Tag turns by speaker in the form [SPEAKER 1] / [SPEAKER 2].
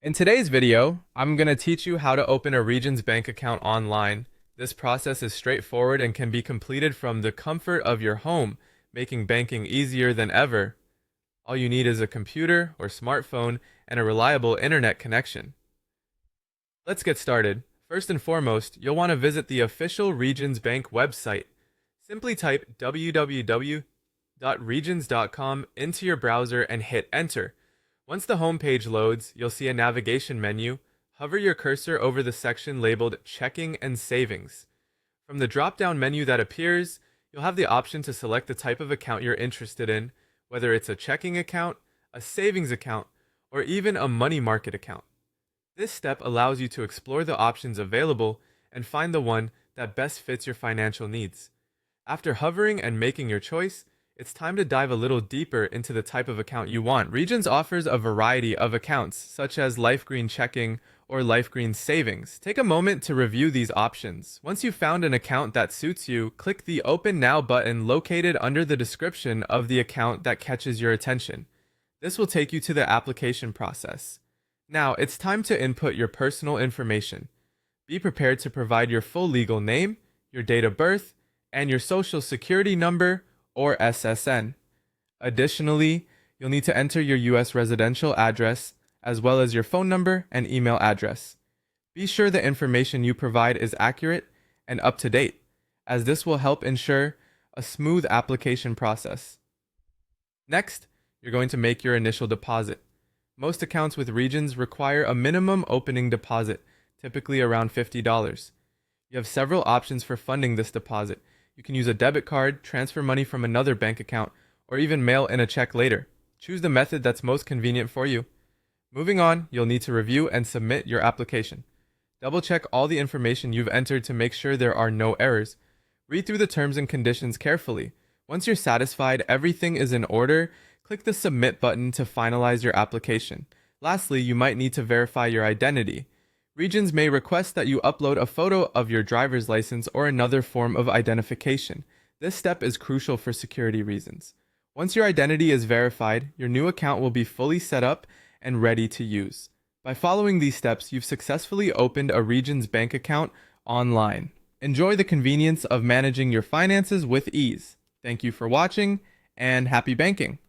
[SPEAKER 1] In today's video, I'm going to teach you how to open a Regions Bank account online. This process is straightforward and can be completed from the comfort of your home, making banking easier than ever. All you need is a computer or smartphone and a reliable internet connection. Let's get started. First and foremost, you'll want to visit the official Regions Bank website. Simply type www.regions.com into your browser and hit enter. Once the home page loads, you'll see a navigation menu. Hover your cursor over the section labeled Checking and Savings. From the drop-down menu that appears, you'll have the option to select the type of account you're interested in, whether it's a checking account, a savings account, or even a money market account. This step allows you to explore the options available and find the one that best fits your financial needs. After hovering and making your choice, it's time to dive a little deeper into the type of account you want. Regions offers a variety of accounts, such as LifeGreen Checking or LifeGreen Savings. Take a moment to review these options. Once you've found an account that suits you, click the Open Now button located under the description of the account that catches your attention. This will take you to the application process. Now, it's time to input your personal information. Be prepared to provide your full legal name, your date of birth, and your social security number or SSN. Additionally, you'll need to enter your U.S. residential address, as well as your phone number and email address. Be sure the information you provide is accurate and up to date, as this will help ensure a smooth application process. Next, you're going to make your initial deposit. Most accounts with Regions require a minimum opening deposit, typically around $50. You have several options for funding this deposit. You can use a debit card, transfer money from another bank account, or even mail in a check later. Choose the method that's most convenient for you. Moving on, you'll need to review and submit your application. Double check all the information you've entered to make sure there are no errors. Read through the terms and conditions carefully. Once you're satisfied everything is in order, click the Submit button to finalize your application. Lastly, you might need to verify your identity. Regions may request that you upload a photo of your driver's license or another form of identification. This step is crucial for security reasons. Once your identity is verified, your new account will be fully set up and ready to use. By following these steps, you've successfully opened a Regions Bank account online. Enjoy the convenience of managing your finances with ease. Thank you for watching, and happy banking!